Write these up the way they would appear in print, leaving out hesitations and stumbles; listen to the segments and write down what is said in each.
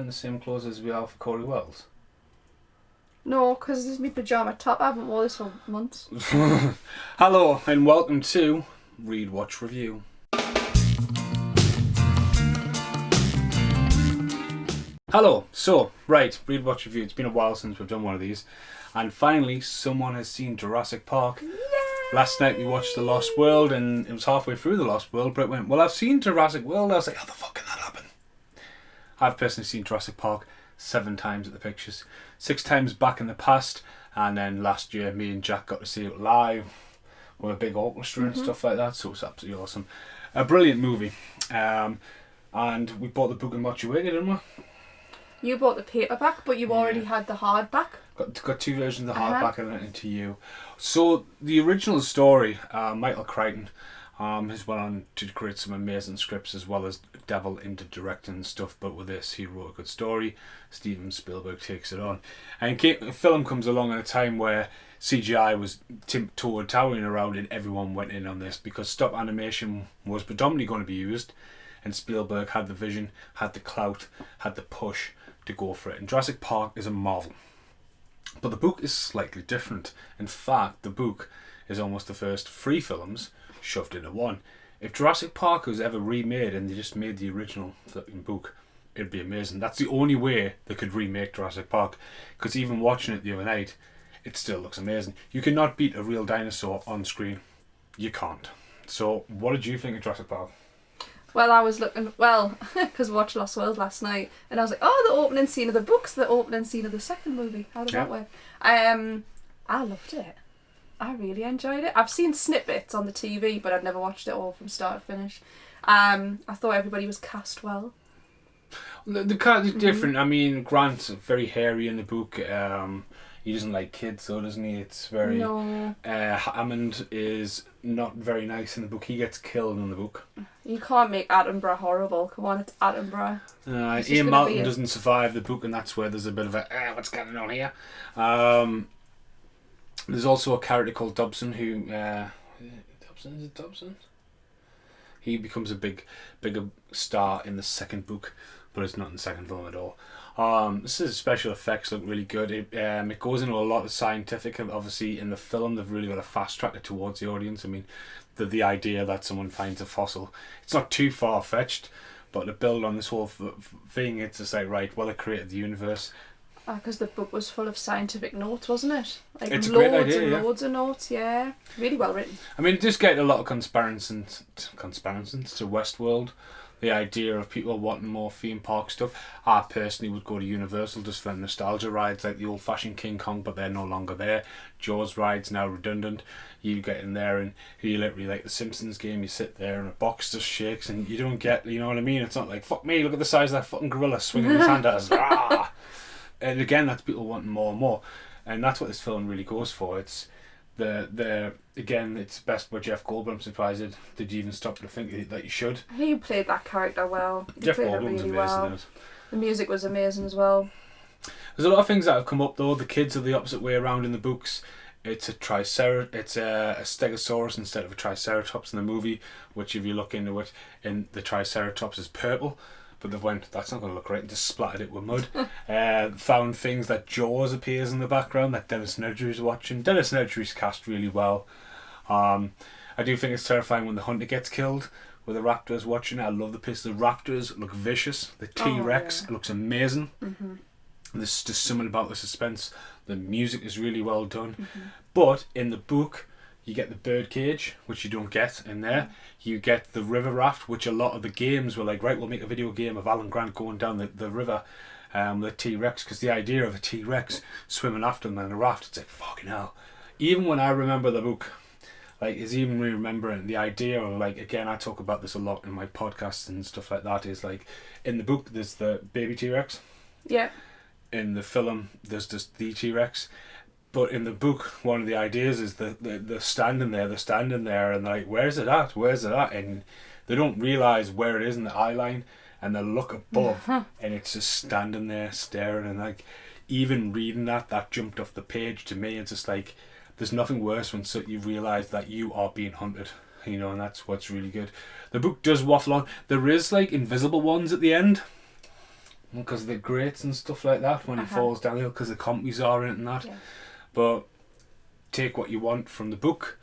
wearing the same clothes as we are for Corey Wells? No, because this is my pyjama top. I haven't worn this for months. Hello and welcome to Read, Watch, Review. Hello, Read, Watch, Review. It's been a while since we've done one of these. And finally, someone has seen Jurassic Park. Yay! Last night we watched The Lost World, and it was halfway through The Lost World, Brett went, well, I've seen Jurassic World. I was like, how the fuck can that happen? I've personally seen Jurassic Park 7 times at the pictures. 6 times back in the past, and then last year me and Jack got to see it live with a big orchestra and stuff like that, so it's absolutely awesome. A brilliant movie. And we bought the book in Mochuega, didn't we? You bought the paperback, but you already had the hardback. Got 2 versions of the hardback and then to you. So the original story, Michael Crichton has went on to create some amazing scripts as well as dabble into directing and stuff, but with this he wrote a good story. Steven Spielberg takes it on, and the film comes along at a time where CGI was towering around and everyone went in on this because stop animation was predominantly going to be used, and Spielberg had the vision, had the clout, had the push to go for it. And Jurassic Park is a marvel. But the book is slightly different. In fact, the book is almost the first 3 films shoved into one. If Jurassic Park was ever remade and they just made the original fucking book, it'd be amazing. That's the only way they could remake Jurassic Park. Because even watching it the other night, it still looks amazing. You cannot beat a real dinosaur on screen. You can't. So, what did you think of Jurassic Park? Well, I was looking, because we watched Lost World last night, and I was like, oh, the opening scene of the book's the opening scene of the second movie. How did that work? I loved it. I really enjoyed it. I've seen snippets on the TV, but I've never watched it all from start to finish. I thought everybody was cast well. The cast is different. I mean, Grant's very hairy in the book. He doesn't like kids, though, doesn't he? It's very... No. Hammond is not very nice in the book. He gets killed in the book. You can't make Attenborough horrible. Come on, it's Attenborough. Ian Malcolm doesn't survive the book, and that's where there's a bit of a, what's going on here? There's also a character called Dobson who... Dobson? Is it Dobson? He becomes a bigger star in the second book, but it's not in the second film at all. This is special effects look really good. It goes into a lot of scientific. Obviously, in the film, they've really got to fast track it towards the audience. I mean, the idea that someone finds a fossil, it's not too far fetched, but to build on this whole thing, it's just like, right, well, it created the universe. Because the book was full of scientific notes, wasn't it? Like it's loads a great idea, and loads of notes, yeah. Really well written. I mean, it does get a lot of comparisons to Westworld. The idea of people wanting more theme park stuff. I personally would go to Universal just for nostalgia rides like the old fashioned King Kong, but they're no longer there. Jaws ride's now redundant. You get in there and you literally like the Simpsons game, you sit there and a box just shakes and you don't get, you know what I mean? It's not like, fuck me, look at the size of that fucking gorilla swinging his hand at us. Ah! And again, that's people wanting more and more. And that's what this film really goes for. It's again, it's best by Jeff Goldblum. I'm surprised did you even stop to think that you should. He played that character well. Jeff Goldblum's amazing. Well. The music was amazing as well. There's a lot of things that have come up though. The kids are the opposite way around in the books. It's a Stegosaurus instead of a Triceratops in the movie, which if you look into it, in the Triceratops is purple. But they went, that's not going to look right, and just splattered it with mud. Found things that Jaws appears in the background that Dennis Nedry's watching. Dennis Nedry's cast really well. I do think it's terrifying when the hunter gets killed with the raptors watching it. I love the piece. The raptors look vicious. The T-Rex looks amazing. Mm-hmm. There's just something about the suspense. The music is really well done. Mm-hmm. But in the book, you get the bird cage, which you don't get in there. You get the river raft, which a lot of the games were like, right, we'll make a video game of Alan Grant going down the river, the T-Rex, because the idea of a T-Rex swimming after them in a raft, it's like, fucking hell. Even when I remember the book, like, is even remembering the idea of, like, again, I talk about this a lot in my podcasts and stuff like that, is like, in the book, there's the baby T-Rex. Yeah. In the film, there's just the T-Rex. But in the book, one of the ideas is they're standing there, and they're like, where's it at? And they don't realise where it is in the eye line, and they look above, and it's just standing there staring, and like, even reading that jumped off the page to me. It's just like, there's nothing worse when you realise that you are being hunted, you know, and that's what's really good. The book does waffle on. There is like invisible ones at the end, because of the grates and stuff like that when he falls downhill, because the compies are in it and that. Yeah. But take what you want from the book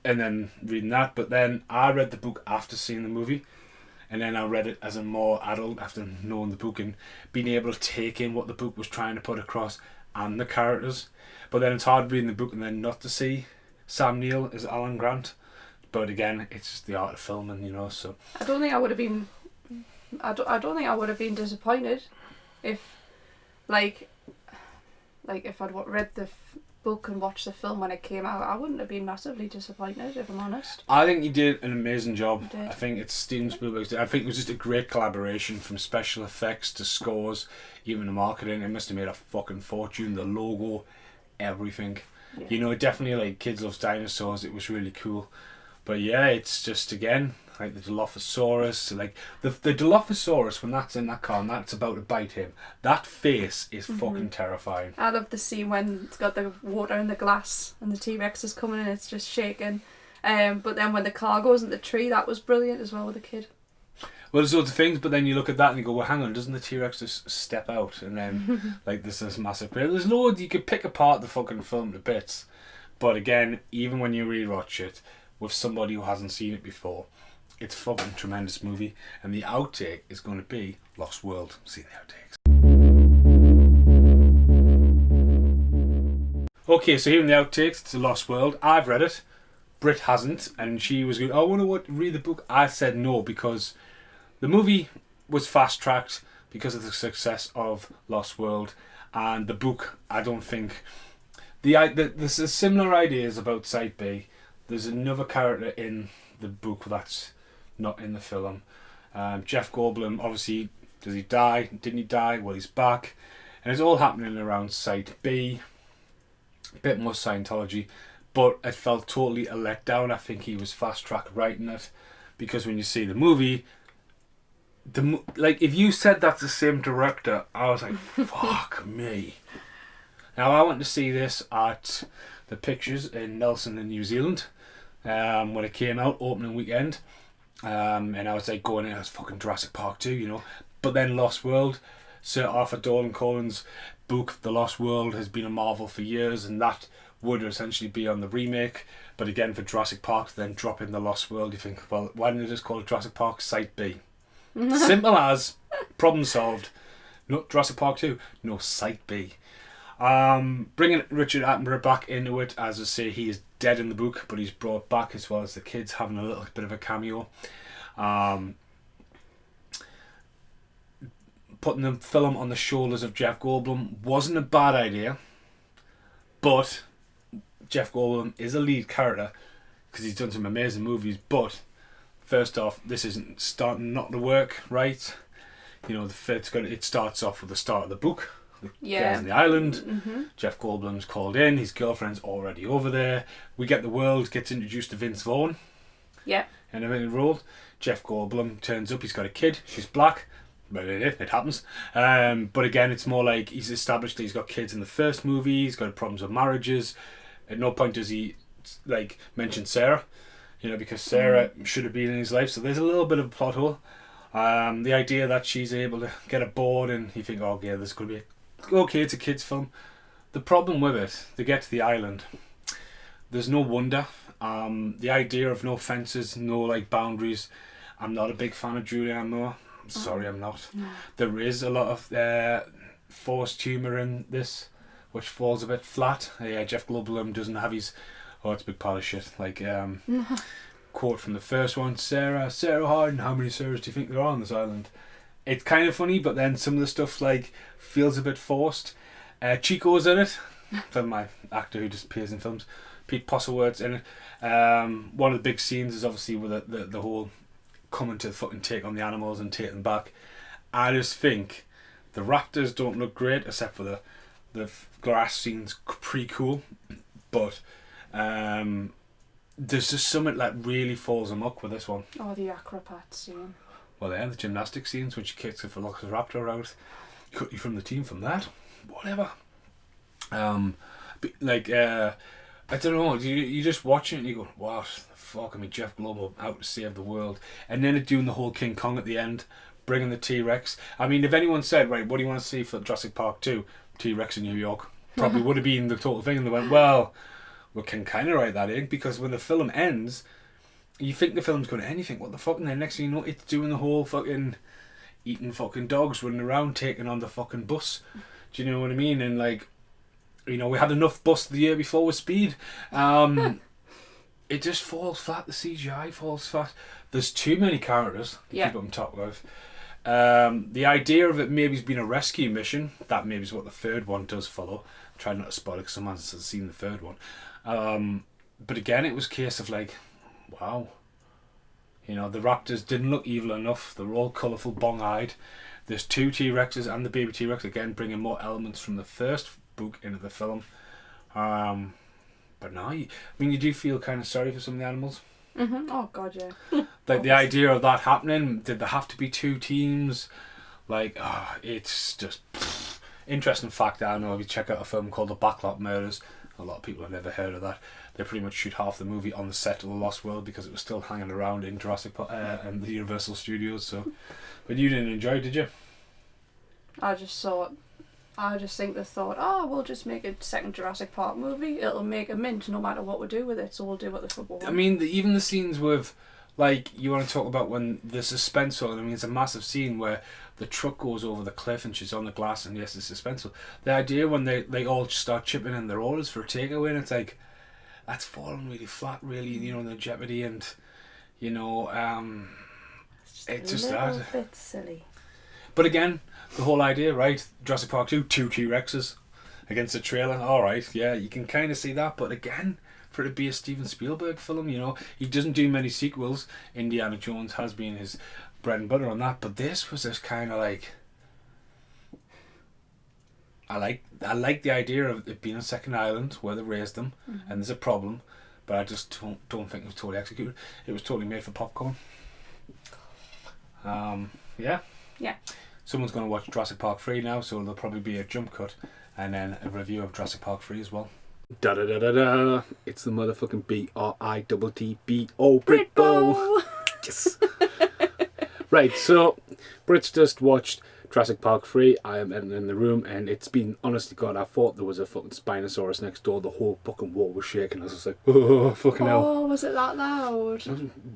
and then reading that. But then I read the book after seeing the movie, and then I read it as a more adult after knowing the book and being able to take in what the book was trying to put across and the characters. But then it's hard reading the book and then not to see Sam Neill as Alan Grant. But again, it's just the art of filming, you know. So I don't think I would have been. I don't think I would have been disappointed if, like if I'd read the book and watched the film when it came out. I wouldn't have been massively disappointed, if I'm honest. I think he did an amazing job. He did. I think it's Steven Spielberg's. I think it was just a great collaboration, from special effects to scores, even the marketing. It must have made a fucking fortune. The logo, everything. Yeah. You know, definitely like Kids Love Dinosaurs. It was really cool. But yeah, it's just, again, like the Dilophosaurus, like the Dilophosaurus, when that's in that car and that's about to bite him, that face is fucking terrifying. I love the scene when it's got the water in the glass and the T-Rex is coming and it's just shaking. But then when the car goes in the tree, that was brilliant as well with the kid. Well, there's loads of things, but then you look at that and you go, well, hang on, doesn't the T-Rex just step out? And then, like, there's this massive bit. There's loads, you could pick apart the fucking film to bits. But again, even when you rewatch it with somebody who hasn't seen it before, it's a fucking tremendous movie. And the outtake is going to be Lost World. See the outtakes. Okay, so here in the outtakes, it's a Lost World. I've read it. Brit hasn't, and she was going, I want to read the book. I said no, because the movie was fast-tracked because of the success of Lost World, and the book, I don't think... There's similar ideas about Site B. There's another character in the book that's not in the film. Jeff Goldblum, obviously, does he die? Didn't he die? Well, he's back. And it's all happening around Site B. A bit more Scientology. But it felt totally a letdown. I think he was fast-track writing it. Because when you see the movie... like, if you said that's the same director, I was like, fuck me. Now, I went to see this at the Pictures in Nelson in New Zealand. When it came out, opening weekend. And I was like going in, it was fucking Jurassic Park 2, you know. But then Lost World, Sir Arthur Conan Doyle's book, The Lost World, has been a marvel for years, and that would essentially be on the remake. But again, for Jurassic Park, then drop in The Lost World, you think, well, why didn't they just call it Jurassic Park Site B? Simple as, problem solved. No Jurassic Park 2, no Site B. Bringing Richard Attenborough back into it, as I say, he is dead in the book, but he's brought back, as well as the kids having a little bit of a cameo. Putting the film on the shoulders of Jeff Goldblum wasn't a bad idea, but Jeff Goldblum is a lead character because he's done some amazing movies. But first off, this isn't starting not to work right. You know, it starts off with the start of the book. The guys on the island. Mm-hmm. Jeff Goldblum's called in. His girlfriend's already over there. We get the world, gets introduced to Vince Vaughn. Yeah. And everything rolled. Jeff Goldblum turns up. He's got a kid. She's black. But it happens. But again, it's more like he's established that he's got kids in the first movie. He's got problems with marriages. At no point does he like mention Sarah. You know, because Sarah should have been in his life. So there's a little bit of a plot hole. The idea that she's able to get aboard and you think, oh yeah, this could be okay, it's a kids film. The problem with it, they get to the island, there's no wonder. The idea of no fences, no like boundaries. I'm not a big fan of Julianne Moore. Sorry, I'm not. No. There is a lot of forced humour in this, which falls a bit flat. Yeah, Jeff Goldblum doesn't have his... Oh, it's a big pile of shit. Like, quote from the first one, Sarah Harding, how many Sarahs do you think there are on this island? It's kind of funny, but then some of the stuff like feels a bit forced. Chico's in it. That's my actor who just appears in films. Pete Postlethwaite's in it. One of the big scenes is obviously with the whole coming to fucking take on the animals and take them back. I just think the raptors don't look great, except for the grass scene's pretty cool, but there's just something that really falls amok with this one. Oh, the acrobat scene. Well, yeah, the gymnastic scenes when she kicks the Velociraptor out, cut you from the team from that, whatever. I don't know, you just watch it and you go, wow, fuck, I mean, Jeff Goldblum out to save the world. And then it doing the whole King Kong at the end, bringing the T-Rex. I mean, if anyone said, right, what do you want to see for Jurassic Park 2? T-Rex in New York. Probably would have been the total thing. And they went, well, we can kind of write that in, because when the film ends, you think the film's going to end, you think, what the fuck? And then next thing you know, it's doing the whole fucking eating fucking dogs, running around, taking on the fucking bus. Do you know what I mean? And like, you know, we had enough bus the year before with Speed. It just falls flat. The CGI falls flat. There's too many characters to keep on top of. The idea of it maybe has been a rescue mission. That maybe is what the third one does follow. I'm trying not to spoil it because someone hasn't seen the third one. But again, it was a case of like, wow. You know, the raptors didn't look evil enough. They were all colourful, bong-eyed. There's 2 T-Rexes and the baby T-Rex, again bringing more elements from the first book into the film. But now, you do feel kind of sorry for some of the animals. Mm-hmm. Oh god, yeah. Like the idea of that happening. Did there have to be 2 teams? Like, it's just interesting fact. I don't know if you check out a film called The Backlot Murders. A lot of people have never heard of that. They pretty much shoot half the movie on the set of The Lost World because it was still hanging around in Jurassic Park and the Universal Studios. So, but you didn't enjoy it, did you? I just think they thought, oh, we'll just make a second Jurassic Park movie. It'll make a mint no matter what we do with it, so we'll do what the football want. I mean, even the scenes with, like, you want to talk about when the suspenseful, I mean, it's a massive scene where the truck goes over the cliff and she's on the glass and yes, it's suspenseful. The idea when they all start chipping in their orders for a takeaway, and it's like, that's fallen really flat, really, you know, the jeopardy and, you know, it's just a little bit silly. But again, the whole idea, right? Jurassic Park 2, 2 T-Rexes against a trailer. All right, yeah, you can kind of see that. But again, for it to be a Steven Spielberg film, you know, he doesn't do many sequels. Indiana Jones has been his bread and butter on that. But this was just kind of like, I like the idea of it being a second island where they raised them, and there's a problem. But I just don't think it was totally executed. It was totally made for popcorn. Yeah. Yeah. Someone's going to watch Jurassic Park 3 now, so there'll probably be a jump cut and then a review of Jurassic Park 3 as well. Da da da da da! It's the motherfucking BRITTBO Britbo! Yes! Right, so Brits just watched Jurassic Park 3. I am in the room, and it's been, honestly God, I thought there was a fucking Spinosaurus next door. The whole fucking wall was shaking. I was just like, oh, fucking hell. Oh, was it that loud?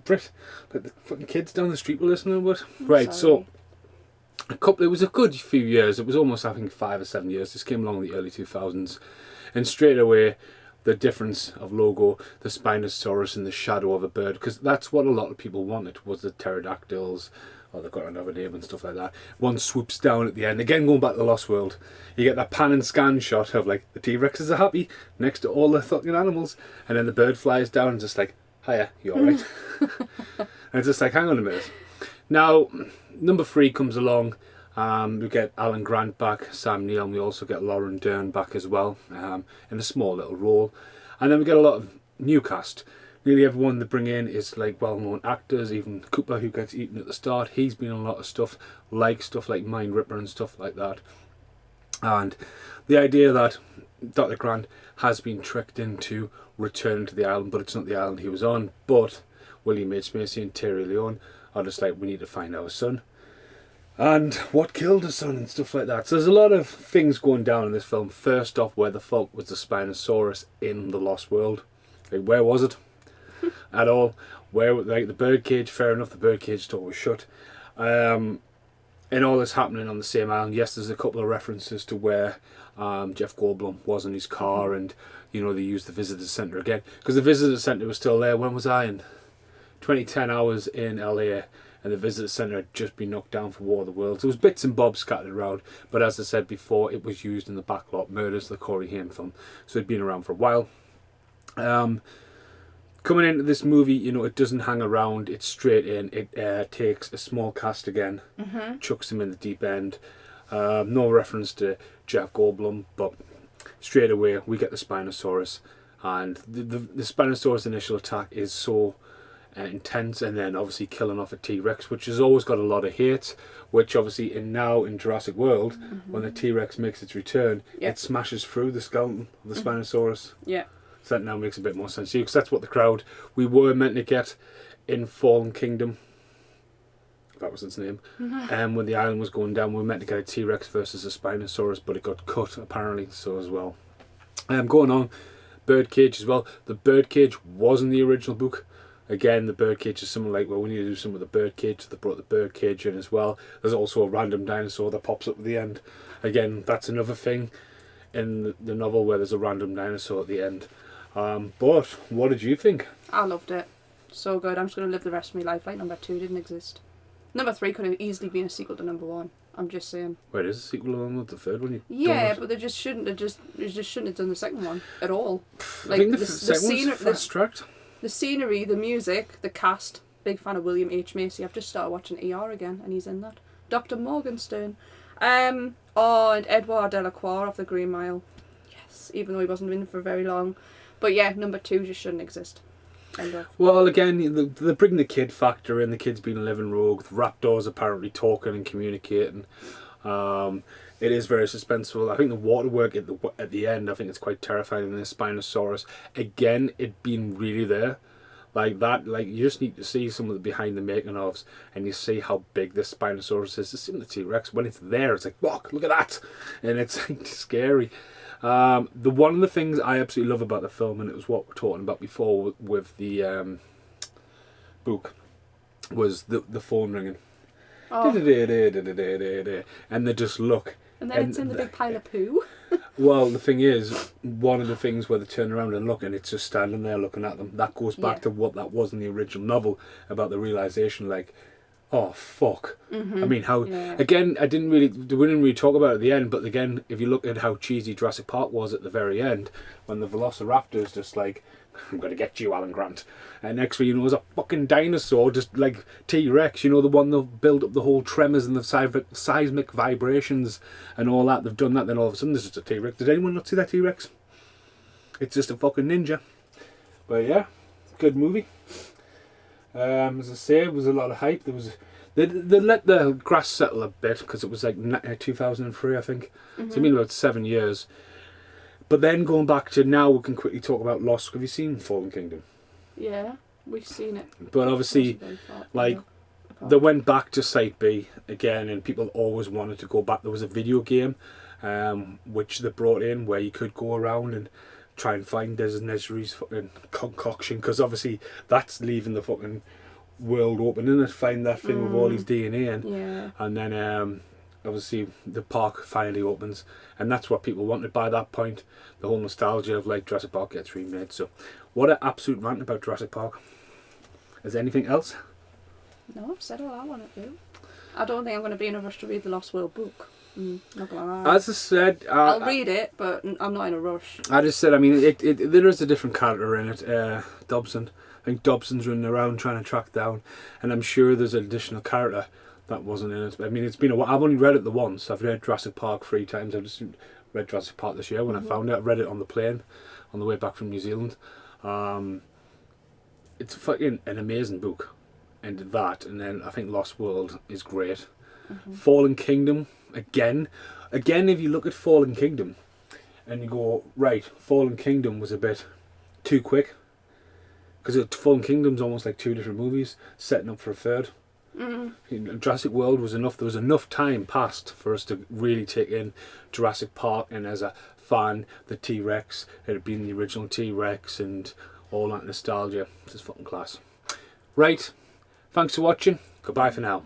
Brit, like the fucking kids down the street were listening to it. Right, so it was a good few years. It was almost, I think, 5 or 7 years. This came along in the early 2000s, and straight away the difference of logo, the Spinosaurus in the shadow of a bird, because that's what a lot of people wanted, was the pterodactyls, or they've got another name and stuff like that. One swoops down at the end. Again, going back to the Lost World, you get that pan and scan shot of like the T-Rexes are happy next to all the fucking animals, and then the bird flies down and just like, hiya, you alright? And it's just like, hang on a minute. Now, number 3 comes along. We get Alan Grant back, Sam Neill, and we also get Lauren Dern back as well, in a small little role. And then we get a lot of new cast. Nearly everyone they bring in is like well-known actors. Even Cooper, who gets eaten at the start, he's been in a lot of stuff like Mind Ripper and stuff like that. And the idea that Dr. Grant has been tricked into returning to the island, but it's not the island he was on. But William H. Macy and Terry Leone are just like, we need to find our son. And what killed his son and stuff like that. So there's a lot of things going down in this film. First off, where the fuck was the Spinosaurus in the Lost World? Like, where was it? At all? Where, like, the birdcage, fair enough, the birdcage door was shut. And all this happening on the same island. Yes, there's a couple of references to where Jeff Goldblum was in his car, and, you know, they used the visitor centre again. Because the visitor centre was still there. When was I in? 2010, I was in LA. And the visitor centre had just been knocked down for War of the Worlds. There was bits and bobs scattered around, but as I said before, it was used in the Backlot Murders, the Corey Haim film. So it'd been around for a while. Coming into this movie, you know, it doesn't hang around, it's straight in. It takes a small cast again, chucks him in the deep end. No reference to Jeff Goldblum, but straight away we get the Spinosaurus. And the Spinosaurus initial attack is so intense, and then obviously killing off a T-Rex, which has always got a lot of hate, which obviously in Jurassic World, when the T-Rex makes its return, it smashes through the skeleton of the Spinosaurus. Yeah. So that now makes a bit more sense to you, because that's what we were meant to get in Fallen Kingdom. that was its name. When the island was going down, we were meant to get a T-Rex versus a Spinosaurus, but it got cut apparently. So as well. Going on, Birdcage as well. The Birdcage was in the original book. Again, the Birdcage is something like, well, we need to do something with the Birdcage. So they brought the Birdcage in as well. There's also a random dinosaur that pops up at the end. Again, that's another thing in the novel where there's a random dinosaur at the end. But what did you think? I loved it. So good. I'm just going to live the rest of my life like number 2 didn't exist. Number 3 could have easily been a sequel to number 1. I'm just saying. Wait, is a sequel to the third one? Yeah, but they just shouldn't have done the second one at all. I think the second one's fast-tracked. The scenery, the music, the cast. Big fan of William H. Macy. I've just started watching ER again, and he's in that. Dr. Morgenstern. And Edouard Delacroix of the Green Mile. Yes, even though he wasn't in for very long. But yeah, number 2 just shouldn't exist. End of. Well, again, they bring the kid factor in. The kid's been a living rogue. The raptors apparently talking and communicating. It is very suspenseful. I think the waterwork at the end, I think it's quite terrifying. And the Spinosaurus, again, it being really there. Like that, like you just need to see some of the behind the making ofs, and you see how big this Spinosaurus is. It's in the T-Rex. When it's there, it's like, fuck, look at that, and it's like scary. One of the things I absolutely love about the film, and it was what we were talking about before with the book, was the phone ringing. Oh. And they just look. And then it's in the big pile of poo. Well, the thing is, one of the things where they turn around and look, and it's just standing there looking at them. That goes back to what that was in the original novel, about the realisation, like, oh, fuck. I mean, how... Yeah. Again, we didn't really talk about it at the end, but again, if you look at how cheesy Jurassic Park was at the very end, when the Velociraptor's just like, I'm going to get you, Alan Grant. And next thing you know, there's a fucking dinosaur, just like T-Rex, you know, the one that built up the whole tremors and the seismic vibrations and all that. They've done that, then all of a sudden there's just a T-Rex. Did anyone not see that T-Rex? It's just a fucking ninja. But yeah, good movie. As I say, it was a lot of hype. There was... They let the grass settle a bit, because it was like 2003, I think. So it's been about 7 years. But then going back to now, we can quickly talk about Lost. Have you seen Fallen Kingdom? Yeah, we've seen it. But obviously, like, they went back to Site B again, and people always wanted to go back. There was a video game which they brought in where you could go around and try and find Des Nesri's fucking concoction, because obviously that's leaving the fucking world open, isn't it? Find that thing with all his DNA in. Yeah. And then obviously the park finally opens, and that's what people wanted by that point. The whole nostalgia of like Jurassic Park gets remade. So what an absolute rant about Jurassic Park. Is there anything else? No, I've said all I want to do. I don't think I'm going to be in a rush to read the Lost World book. Not gonna lie. As I said, I'll read it, but I'm not in a rush. I just said, I mean, there is a different character in it. Dobson. I think Dobson's running around trying to track down, and I'm sure there's an additional character that wasn't in it. I mean, it's been a while. I've only read it the once. I've read Jurassic Park 3 times. I've just read Jurassic Park this year when I found it. I read it on the plane on the way back from New Zealand. It's fucking an amazing book, and then I think Lost World is great. Fallen Kingdom, again, if you look at Fallen Kingdom and you go, right, Fallen Kingdom was a bit too quick, because Fallen Kingdom's almost like 2 different movies setting up for a third. Jurassic World was enough. There was enough time passed for us to really take in Jurassic Park, and as a fan, the T-Rex, it had been the original T-Rex and all that nostalgia. This is fucking class. Right, thanks for watching. Goodbye for now.